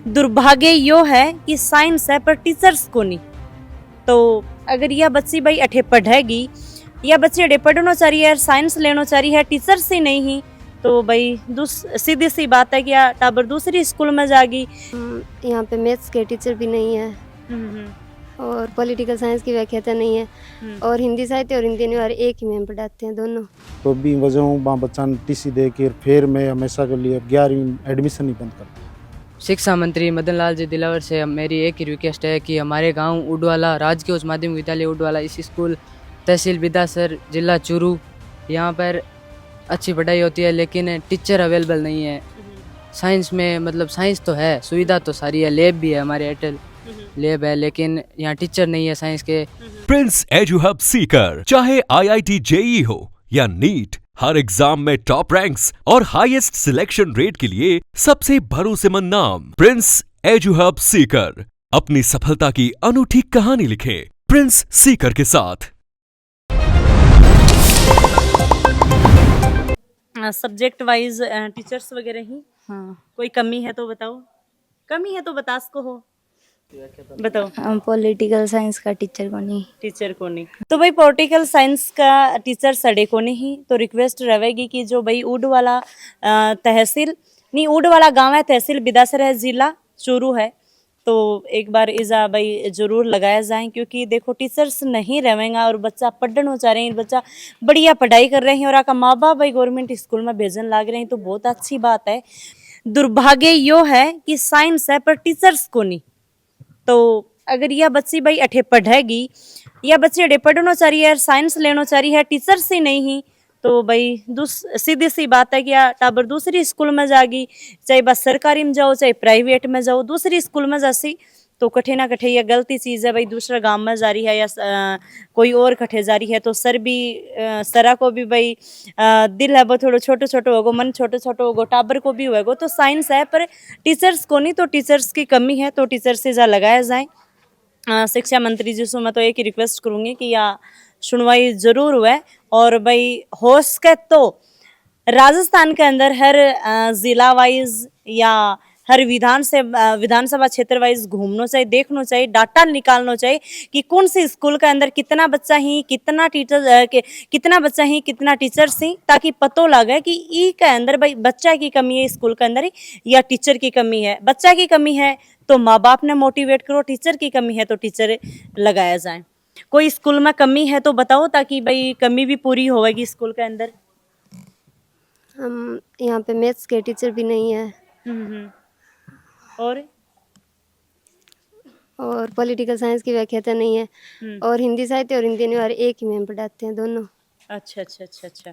दुर्भाग्य यो है कि साइंस है पर टीचर्स को नहीं। तो अगर यह बच्ची भाई अठे पढ़ेगी या बच्ची अठे पढ़ना चाह रही है, साइंस लेना चाह रही है, टीचर्स ही नहीं ही, तो भाई सीधी सी बात है कि टाबर दूसरी स्कूल में जाएगी। यहाँ पे मैथ्स के टीचर भी नहीं है और पॉलिटिकल साइंस की व्याख्याता नहीं है और हिंदी साहित्य और हिंदी अनिवार्य एक ही मैम पढ़ाते हैं दोनों। तो भी वजहों वहाँ बच्चा ने टीसी दे के फिर मैं हमेशा के लिए 11वीं एडमिशन ही बंद कर दिया। शिक्षा मंत्री मदन लाल जी दिलावर से मेरी एक ही रिक्वेस्ट है कि हमारे गांव उडवाला राजकीय उच्च माध्यमिक विद्यालय उडवाला इस स्कूल तहसील बिदासर जिला चूरू, यहाँ पर अच्छी पढ़ाई होती है लेकिन टीचर अवेलेबल नहीं है। साइंस में मतलब साइंस तो है, सुविधा तो सारी है, लैब भी है, हमारे एयरटेल लैब है, लेकिन यहाँ टीचर नहीं है साइंस के। प्रिंस एजू हब सीकर चाहे IIT JEE हो या नीट, हर एग्जाम में टॉप रैंक्स और हाईएस्ट सिलेक्शन रेट के लिए सबसे भरोसेमंद नाम प्रिंस एजू हब सीकर। अपनी सफलता की अनूठी कहानी लिखें प्रिंस सीकर के साथ। सब्जेक्ट वाइज टीचर्स वगैरह ही कोई कमी है तो बताओ, कमी है तो बता सको हो, बताओ। हम पॉलिटिकल साइंस का टीचर को नहीं। टीचर को नहीं, तो भाई पॉलिटिकल साइंस का टीचर सड़े को नहीं, तो रिक्वेस्ट रहेगी कि जो भाई ऊड वाला तहसील नहीं, ऊड वाला गाँव है, तहसील बिदासर है, जिला चूरू है, तो एक बार इजा भाई जरूर लगाया जाए, क्योंकि देखो टीचर्स नहीं रहेंगे और बच्चा पढ़ना चाह रहे हैं, बच्चा बढ़िया पढ़ाई कर रहे हैं और आका माँ बाप भाई गवर्नमेंट स्कूल में भेजन लाग रहे हैं, तो बहुत अच्छी बात है। दुर्भाग्य यो है कि साइंस है पर टीचर्स को नहीं। तो अगर यह बच्ची भाई अठे पढ़ेगी या बच्ची अठे पढ़ना चाह रही है, साइंस लेना चाह रही है, टीचर्स ही नहीं ही, तो भाई सीधी सी बात है कि टाबर दूसरी स्कूल में जाएगी, चाहे बस सरकारी में जाओ चाहे प्राइवेट में जाओ, दूसरी स्कूल में जासी तो कठे ना कठे यह गलती चीज़ है भाई, दूसरा गांव में जा रही है या कोई और कठे जा रही है, तो सर भी सरा को भी भाई दिल है वो थोड़ा छोटो छोटो होगो, मन छोटो छोटो होगो, टाबर को भी होगो, तो साइंस है पर टीचर्स को नहीं, तो टीचर्स की कमी है, तो टीचर से जा लगाया जाए। शिक्षा मंत्री जी से मैं तो एक ही रिक्वेस्ट करूँगी कि या सुनवाई जरूर हुए और भाई हो सके तो राजस्थान के अंदर हर जिला वाइज या हर विधानसभा क्षेत्र वाइज घूमना चाहिए, देखना चाहिए, डाटा निकालना चाहिए कि कौन सी स्कूल के अंदर कितना बच्चा ही, कितना टीचर कितना बच्चा ही, कितना टीचर्स ही, ताकि पतो लगे कि ई के अंदर भाई बच्चा की कमी है स्कूल के अंदर या टीचर की कमी है। बच्चा की कमी है तो माँ बाप ने मोटिवेट करो, टीचर की कमी है तो टीचर लगाया जाए। कोई स्कूल में कमी है तो बताओ, ताकि भाई कमी भी पूरी होगी स्कूल के अंदर। हम यहाँ पे मैथ्स के टीचर भी नहीं है और पॉलिटिकल साइंस की व्याख्याता नहीं है और हिंदी साहित्य और हिंदी अनिवार्य एक ही मैम पढ़ाते हैं दोनों। अच्छा अच्छा अच्छा अच्छा,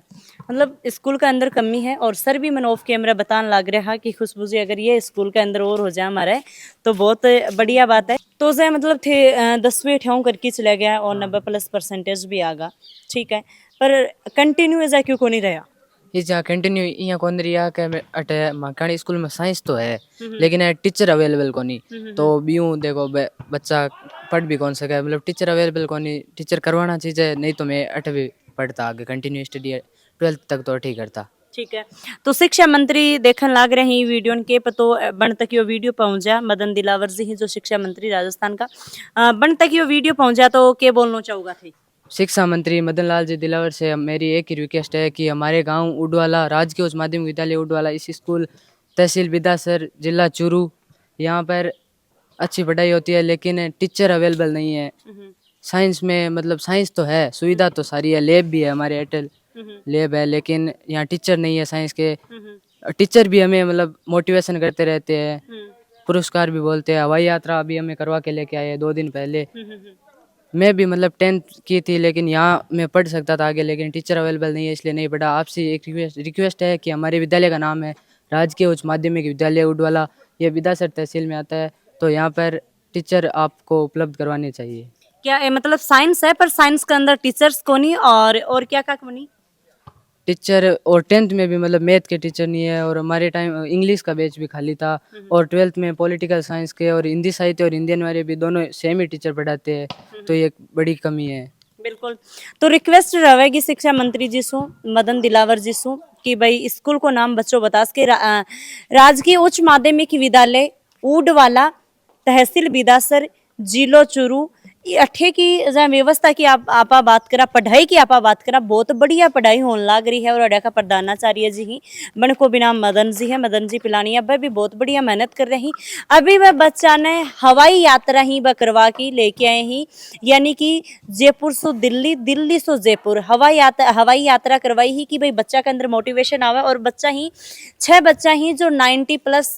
मतलब स्कूल के अंदर कमी है। और सर भी मैंने ऑफ कैमरा बताने लग रहा कि खुशबू जी अगर ये स्कूल के अंदर और हो जाए हमारे तो बहुत बढ़िया बात है। तो से मतलब थे 10वीं ठेऊ करके चला गया और 90+ % भी आ गया, ठीक है, पर कंटिन्यू ऐसा क्यों को नहीं रहा? इजा कंटिन्यू यहाँ कौन रिया के अटे माकानी स्कूल में साइंस तो है लेकिन टीचर अवेलेबल को नहीं, तो बीऊ देखो बच्चा पढ़ भी कौन सके, मतलब टीचर अवेलेबल को नहीं, टीचर करवाना चाहिए, नहीं तो मैं अटे भी पढ़ता आगे कंटिन्यू स्टडी 12th तक तो ठीक करता। ठीक है, तो शिक्षा मंत्री देखने लग रहे हैं वीडियो के पतो बन तक यो वीडियो पहुंच जा, मदन दिलावर जी ही जो शिक्षा मंत्री राजस्थान का बन तक यो वीडियो पहुंच जा, तो क्या बोलना चाहूँगा थे? शिक्षा मंत्री मदन लाल जी दिलावर से मेरी एक ही रिक्वेस्ट है कि हमारे गांव उडवाला राजकीय उच्च माध्यमिक विद्यालय उडवाला इस स्कूल तहसील बिदासर जिला चूरू, यहाँ पर अच्छी पढ़ाई होती है लेकिन टीचर अवेलेबल नहीं है। साइंस में मतलब साइंस तो है, सुविधा तो सारी है, लैब भी है, हमारे एयरटेल लैब है, लेकिन यहाँ टीचर नहीं है साइंस के। टीचर भी हमें मतलब मोटिवेशन करते रहते हैं, पुरस्कार भी बोलते हैं, हवाई यात्रा अभी हमें करवा के लेके आए 2 दिन पहले। मैं भी मतलब 10th की थी लेकिन यहाँ मैं पढ़ सकता था आगे, लेकिन टीचर अवेलेबल नहीं है इसलिए नहीं पढ़ा। आपसे एक रिक्वेस्ट है कि हमारे विद्यालय का नाम है राजकीय उच्च माध्यमिक विद्यालय उडवाला, ये बिदासर तहसील में आता है, तो यहाँ पर टीचर आपको उपलब्ध करवाने चाहिए। क्या मतलब साइंस है पर साइंस के अंदर टीचर्स को नहीं, और क्या क्या नहीं टीचर, और 10th में भी मतलब मैथ के टीचर नहीं है, और हमारे टाइम इंग्लिश का बैच भी खाली था, और 12th में पॉलिटिकल साइंस के और हिंदी साहित्य और हिंदी अनिवार्य भी दोनों सेम ही टीचर पढ़ाते हैं, तो ये बड़ी कमी है। बिल्कुल, तो रिक्वेस्ट रहेगी शिक्षा मंत्री जी सु मदन दिलावर जी सु कि भाई स्कूल को नाम बच्चों बता सके राजकीय उच्च माध्यमिक विद्यालय ऊड वाला तहसील बिदासर जिलो चूरू अठे की जहाँ व्यवस्था की आपा बात करा, पढ़ाई की आपा बात करा, बहुत बढ़िया पढ़ाई होने लाग रही है। और अड्या का प्रधानाचार्य जी ही बन को भी नाम मदन जी है, मदन जी पिलानी अब भी बहुत बढ़िया मेहनत कर रही। अभी वह बच्चा ने हवाई यात्रा ही वह करवा की लेके आए ही, यानी कि जयपुर से दिल्ली, दिल्ली से जयपुर हवाई यात्रा करवाई ही कि भाई बच्चा के अंदर मोटिवेशन आवे। और बच्चा ही 6 बच्चा ही जो 90+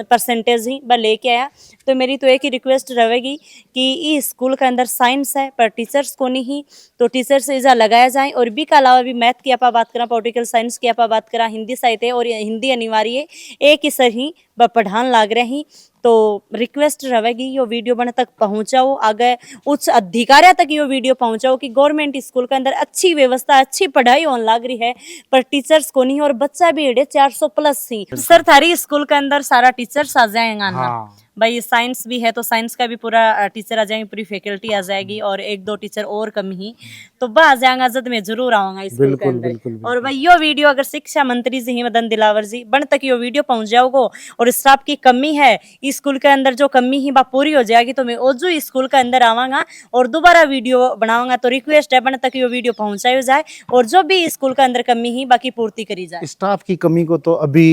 % ही वह लेके आया। तो मेरी तो एक ही रिक्वेस्ट रहेगी कि इस स्कूल के अंदर साइंस है पर टीचर्स को नहीं, तो टीचर्स इजा लगाया जाए। और भी के अलावा भी मैथ की आप बात करा, पॉलिटिकल साइंस की आप बात करा, हिंदी साहित्य और हिंदी अनिवार्य एक ही सर ही व पढ़ान लाग रही। तो रिक्वेस्ट रहेगी यो वीडियो बन तक पहुंचाओ, आगे उच्च अधिकारियों तक यो वीडियो पहुंचाओ कि गवर्नमेंट स्कूल के अंदर अच्छी व्यवस्था, अच्छी पढ़ाई होने लग रही है पर टीचर्स को नहीं। और बच्चा भी एडे 400+ ही। सर थारी स्कूल के अंदर सारा टीचर्स आ जाएगा ना? हाँ। भाई साइंस भी है तो साइंस का भी पूरा टीचर आ जाएंगे, पूरी फैकल्टी आ जाएगी और 1-2 टीचर और कम ही तो बस आ जाएगा। जद मैं जरूर आऊंगा स्कूल के बिल्कुल, अंदर। बिल्कुल, और भाई यो वीडियो अगर शिक्षा मंत्री जी ही मदन दिलावर जी बन तक यो वीडियो पहुंच जाओगो और स्टाफ की कमी है स्कूल के अंदर, जो कमी ही बा पूरी हो जाएगी तो मैं ओजू स्कूल के अंदर आवांगा और दोबारा वीडियो बनाऊंगा। तो रिक्वेस्ट है बन तक यो वीडियो पहुंचाई जाए और जो भी स्कूल के अंदर कमी ही बाकी पूर्ति करी जाए। स्टाफ की कमी को तो अभी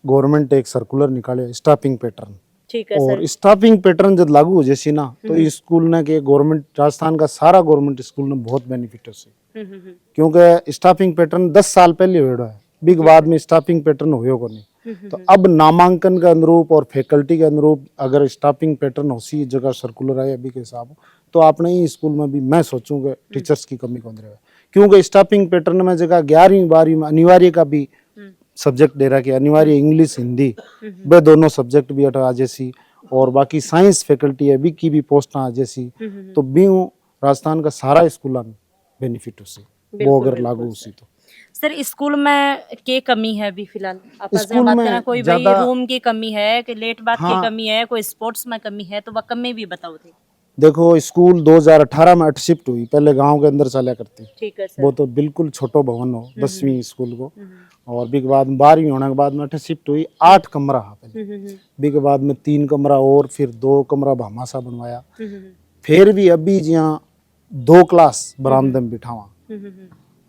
गवर्नमेंट एक सर्कुलर निकाले स्टाफिंग पैटर्न, ठीक है और सर। स्टाफिंग पैटर्न जब लागू हो जैसी ना तो इस स्कूल ने के गवर्नमेंट राजस्थान का सारा गवर्नमेंट स्कूल ने बहुत बेनिफिट है क्योंकि स्टाफिंग पैटर्न 10 साल पहले हुआ है, बिग बाद में स्टाफिंग पैटर्न हुए को नहीं। तो अब नामांकन के अनुरूप और फैकल्टी के अनुरूप अगर स्टाफिंग पैटर्न हो सी जगह सर्कुलर आए अभी के हिसाब तो आपने ही स्कूल में भी मैं सोचूंगा टीचर्स की कमी कौन रहेगा, क्योंकि स्टाफिंग पैटर्न में जगह 11वीं 12वीं में अनिवार्य का भी सब्जेक्ट दे रहा कि अनिवार्य इंग्लिश हिंदी वे दोनों सब्जेक्ट भी हटा जैसी, और बाकी साइंस फैकल्टी है भी की भी पोस्ट आ जैसी। तो भी राजस्थान का सारा स्कूल में बेनिफिट उसे वो अगर लागू उसी तो सर स्कूल में के कमी है अभी फिलहाल आप स्कूल बात में करना, कोई भाई ज्यादा- रूम की कमी है कि लेट बात हाँ। की कमी है, कोई स्पोर्ट्स में कमी है, तो वह कमी भी बताओ थे। देखो स्कूल 2018 में शिफ्ट हुई, पहले गांव के अंदर चला करती, ठीक है वो सर। तो बिल्कुल छोटो भवन हो 10वीं स्कूल को, और भी के बाद 12वीं होने के बाद में शिफ्ट हुई 8 कमरा पहले, भी के बाद में 3 कमरा और फिर 2 कमरा भामासा बनवाया, फिर भी अभी जहाँ 2 क्लास बरामदे में बिठावा,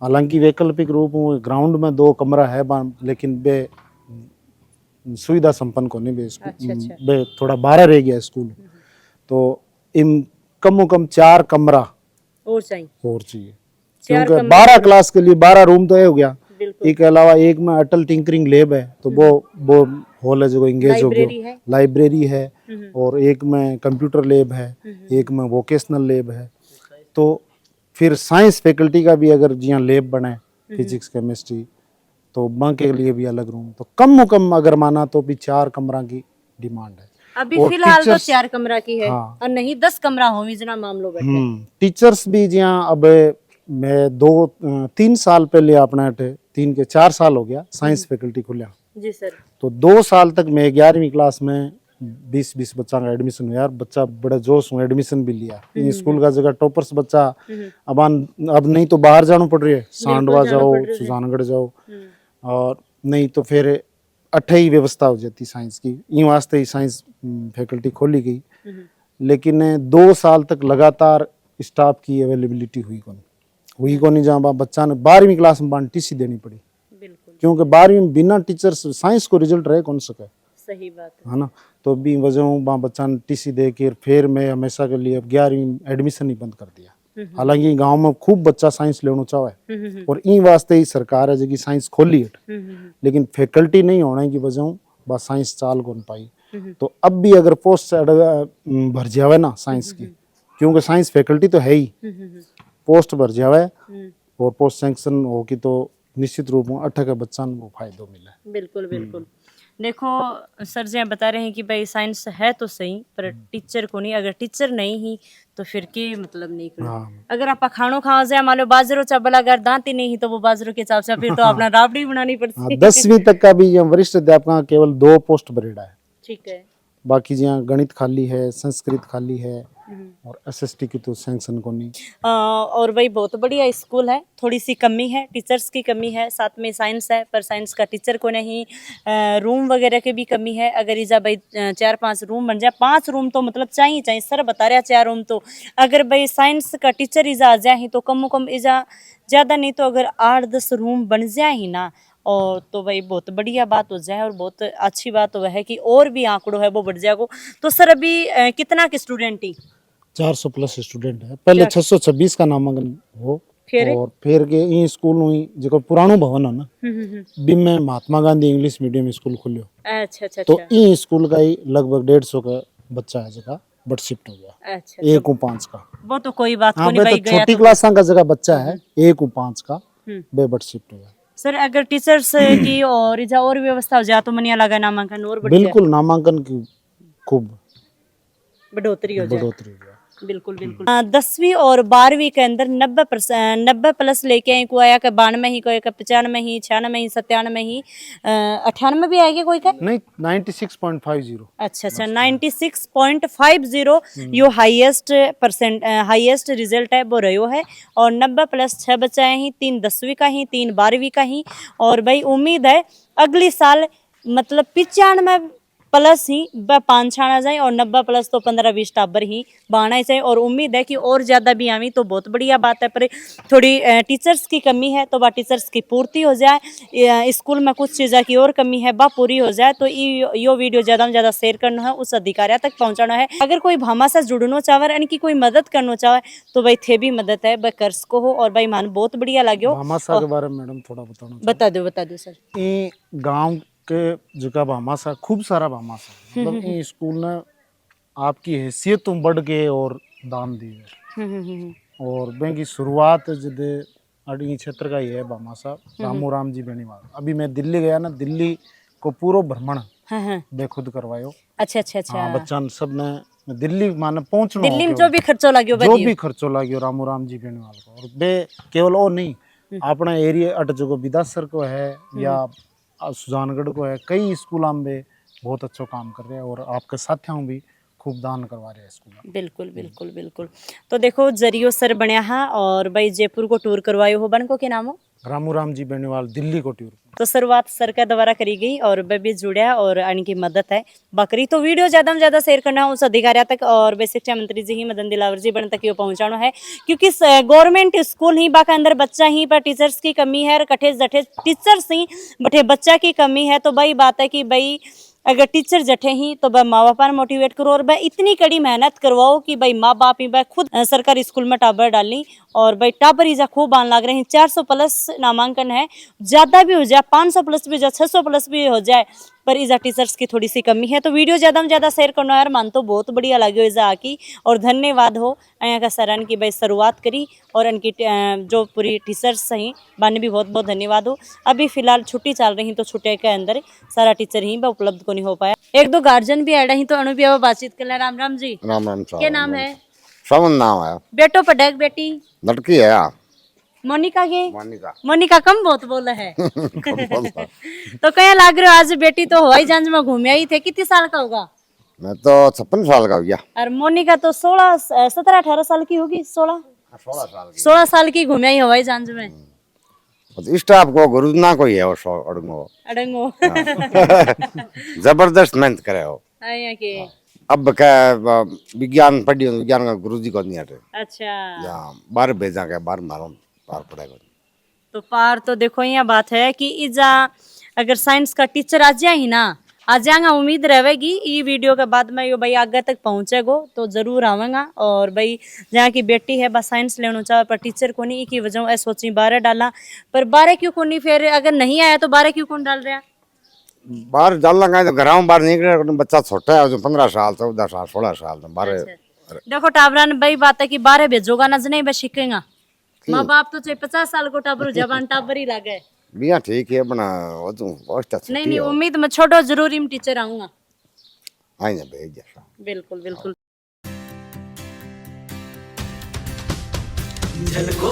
हालांकि वैकल्पिक रूप में ग्राउंड में 2 कमरा है लेकिन बे सुविधा संपन्न को नहीं, अच्छा। बे थोड़ा बाहर रह गया स्कूल, तो इन कम 4 कमरा और चाहिए और चाहिए, 4 क्योंकि कमरे 12 क्लास के लिए 12 रूम तो ये हो गया, बिल्कुल। एक अलावा एक में अटल टिंकरिंग लैब है तो वो हॉल है जो इंगेज हो लाइब्रेरी गया, है। लाइब्रेरी है, और एक में कंप्यूटर लैब है, एक में वोकेशनल लैब है। तो फिर साइंस फैकल्टी का भी अगर जिया लैब बने फिजिक्स केमिस्ट्री तो माँ के लिए भी अलग रूम, तो कम अगर माना तो भी 4 कमरा की डिमांड है। अभी और फिलहाल तो टीचर्स- 4 कमरा की है हाँ। और नहीं 10 कमरा हो जना मामलो बैठे। टीचर्स भी जिया अब मैं 3 साल पहले अपना 3 के 4 साल हो गया साइंस फैकल्टी खुलिया, जी सर। तो 2 साल तक मैं 11वीं क्लास में 20 बच्चा का एडमिशन हुआ, बच्चा बड़ा जोश हूँ एडमिशन भी लिया, स्कूल का जगह टॉपर्स बच्चा अब नहीं तो बाहर जाना पड़ रही है, सांडवा जाओ सुजानगढ़ जाओ, और नहीं तो फिर 8 व्यवस्था हो जाती साइंस की, इन वास्ते ही साइंस फैकल्टी खोली गई। लेकिन 2 साल तक लगातार स्टाफ की अवेलेबिलिटी हुई कौन जहाँ बच्चा ने 12वीं क्लास में टीसी देनी पड़ी, बिल्कुल क्योंकि 12वीं में बिना टीचर्स साइंस को रिजल्ट रहे कौन सके, सही बात है ना। तो भी वजह वहाँ बच्चा ने टीसी दे के फिर मैं हमेशा के लिए 11वीं एडमिशन ही बंद कर दिया। हालांकि गांव में खूब बच्चा साइंस लेना चाहे और इन वास्ते ही सरकार है जो साइंस खोली है, लेकिन फैकल्टी नहीं होने की वजह बस साइंस चाल कौन पाई। तो अब भी अगर पोस्ट भर जावे ना साइंस की, क्योंकि साइंस फैकल्टी तो है ही, पोस्ट भर जावे और पोस्ट सैंक्शन हो की तो निश्चित रूप में 8 के बच्चा को फायदो मिले। बिल्कुल बिल्कुल। देखो सर जी बता रहे हैं कि भाई साइंस है तो सही पर टीचर को नहीं, अगर टीचर नहीं ही तो फिर के मतलब नहीं करो। हाँ। अगर आप खानो खाओ जाए मान लो बाजरो चावल अगर दांत ही नहीं तो वो बाजरो के चाव से फिर तो अपना राबड़ी बनानी पड़ती है। 10वीं तक का भी वरिष्ठ अध्यापक केवल 2 पोस्ट भरेड़ा है, ठीक है। बाकी जहाँ गणित खाली है, संस्कृत खाली है, और एसएसटी की तो सैंक्शन को नहीं। और भाई बहुत बढ़िया स्कूल है, थोड़ी सी कमी है, टीचर्स की कमी है, साथ में साइंस है पर साइंस का टीचर को नहीं, रूम वगैरह की भी कमी है। अगर इजा भाई 4-5 रूम बन जाए, 5 रूम तो मतलब चाहिए चाहिए, सर बता रहे 4 रूम, तो अगर भाई साइंस का टीचर इजा आ जाए तो कम कम इजा ज़्यादा नहीं तो अगर 8-10 रूम बन जाए ही ना, और तो भाई बहुत बढ़िया बात हो जाए। और बहुत अच्छी बात तो वह है कि और भी आंकड़ों है वो बढ़ जाएगा। तो सर अभी कितना के स्टूडेंट ही 400 प्लस स्टूडेंट है, पहले 626 का नामांकन हो, और फिर के ई स्कूल हुई जो पुरानो भवन है ना, बी में Mahatma Gandhi English medium school खुलियो। अच्छा तो ई स्कूल का ही लगभग 150 का बच्चा है जगह बट शिफ्ट हो गया। अच्छा 1-5 का, वो तो कोई बात हाँ नहीं भाई, तो गया छोटी तो क्लास का जगह बच्चा है 1-5 का बे बट शिफ्ट हो गया। सर अगर टीचर्स की और इजा और व्यवस्था हो जाए तो मनिया लगा नामांकन और बढ़ जाए, बिल्कुल नामांकन की खूब बढ़ोतरी हो जाए। बढ़ोतरी हो गया। बिल्कुल बिल्कुल। 10वीं और 12वीं के अंदर 90 प्लस लेके आई, कोई आया का 92 ही, कोई का 95 ही, 96 ही, 97 ही, 98 भी आएगी कोई का नहीं 96.50। अच्छा 96.50 यो हाईएस्ट परसेंट हाईएस्ट रिजल्ट है वो रहो है। और 90 प्लस 6 बच्चे ही, 3 10वीं का ही, 3 12वीं का ही। और भाई उम्मीद है अगली साल मतलब 95 प्लस ही 5 छाना जाए, और 90 प्लस तो 15-20 टाबर ही बाना चाहिए। और उम्मीद है कि और ज़्यादा भी आवी तो बहुत बढ़िया बात है, पर थोड़ी टीचर्स की कमी है तो वह टीचर्स की पूर्ति हो जाए, स्कूल में कुछ चीज़ों की और कमी है वह पूरी हो जाए। तो यो वीडियो ज़्यादा से ज़्यादा शेयर करना है, उस अधिकारियों तक पहुँचाना है। अगर कोई भामा से जुड़ना चाहे यानी कि कोई मदद करना चाहे तो भाई थे भी मदद है, वह कर सको हो। और भाई मान बहुत बढ़िया लगे भामाशाह के बारे में मैडम थोड़ा बताना बता दो सर। ये गांव के जगह भामाशाह खूब सारा भामाशाह मतलब ये स्कूल ने आपकी हैसियत तो बढ़ के और दान दी है। और बैंक की शुरुआत जदे अड़ी क्षेत्र का ही है भामाशाह रामू राम जी बेनीवाल। अभी मैं दिल्ली गया ना, दिल्ली को पूरा भ्रमण बेखुद करवायो। अच्छा अच्छा अच्छा। हाँ, बच्चा सब ने दिल्ली माने पहुंचना, दिल्ली में जो भी खर्चो लाग्यो जो भी खर्चो लाग्यो रामू राम जी बेनीवाल को। और बे केवल वो नहीं, अपना एरिया अट जो विदासर को है या सुजानगढ़ को है, कई स्कूल में बहुत अच्छा काम कर रहे हैं और आपके साथियों भी खूब दान करवा रहे हैं स्कूल। बिल्कुल बिल्कुल बिल्कुल। तो देखो जरियो सर बनया है और भाई जयपुर को टूर करवायो हो, बन को क्या नाम हो? रामू राम जी बेनीवाल दिल्ली को टूर। तो शुरुआत सर का द्वारा करी गई और वह भी जुड़ा और इनकी मदद है बकरी। तो वीडियो ज़्यादा से ज़्यादा शेयर करना है उस अधिकारियों तक, और वे शिक्षा मंत्री जी ही मदन दिलावर जी बन तक ये पहुँचाना है, क्योंकि गवर्नमेंट स्कूल ही बाका अंदर बच्चा ही पर टीचर्स की कमी है, और कठे जठे टीचर्स ही बठे बच्चा की कमी है। तो भाई बात है कि भाई अगर टीचर जठे ही तो भाई माँ बाप मोटिवेट करो और भाई इतनी कड़ी मेहनत करवाओ कि भाई माँ बाप ही भाई खुद सरकारी स्कूल में टाबर डाली और भाई टाबर ही खूब आन लग रहे हैं। 400 प्लस नामांकन है, ज़्यादा भी हो जाए 500 प्लस भी हो जाए 600 प्लस भी हो जाए, पर इजा टीचर्स की थोड़ी सी कमी है। तो वीडियो ज़्यादा से ज़्यादा शेयर करना यार, मान तो बहुत बढ़िया लगे इजा आकी। और धन्यवाद हो अया का सर की भाई शुरुआत करी और इनकी जो पूरी टीचर्स सही बाने भी बहुत बहुत धन्यवाद हो। अभी फिलहाल छुट्टी चल रही तो छुट्टी के अंदर सारा टीचर ही उपलब्ध को नहीं हो पाया। एक दो गार्जियन भी ऐड ही तो अनुभव बातचीत कर ले। राम राम जी। राम राम क्या नाम है? श्रवण नाम है। बेटो पटेक बेटी लड़की है यार। मोनिका के मोनिका। मोनिका कम बहुत बोला है तो क्या लग रहा आज बेटी तो हवाई जहाज में घूम आई थे, कितने साल का होगा? मैं तो 56 साल का हो गया। और मोनिका तो 17-18 साल की होगी। 16 साल की घूम आई हवाई जहाज में। स्टाफ को गुरु ना कोई है वो अड़ंगो जबरदस्त मेहनत करे हो। आया के अब क्या विज्ञान पढ़ी विज्ञान का गुरु जी को नहीं हटे। अच्छा यहाँ बाहर भेजा के बाहर मारो पार पड़ेगा। तो पार तो देखो यहाँ बात है कि इजा अगर साइंस का टीचर आ जाए ही ना, आ जाएगा, उम्मीद रहेगी ये वीडियो के बाद में यो भाई आगे तक पहुँचेगो तो जरूर आवेगा। और भाई जहाँ की बेटी है बस साइंस लेना चाहे पर टीचर को नहीं की वजह ऐ सोची 12 डाला, पर 12 क्यों को नहीं? फिर अगर नहीं आया तो 12 क्यों कौन डाल रहा? बाहर डालना का तो घर बाहर निकले बच्चा छोटा है जो 15 साल 14 साल 16 साल बारह। देखो टाबरान भाई बात है कि 12 भेजोगा ना नहीं बस सीखेगा। माँ बाप तो चाहे 50 साल को टाबर जबान टाबर ही लगे बिया ठीक है अपना नहीं उम्मीद मैं छोड़ो जरूर ही टीचर आऊंगा। आएंगे भेज बिल्कुल बिल्कुल। झलको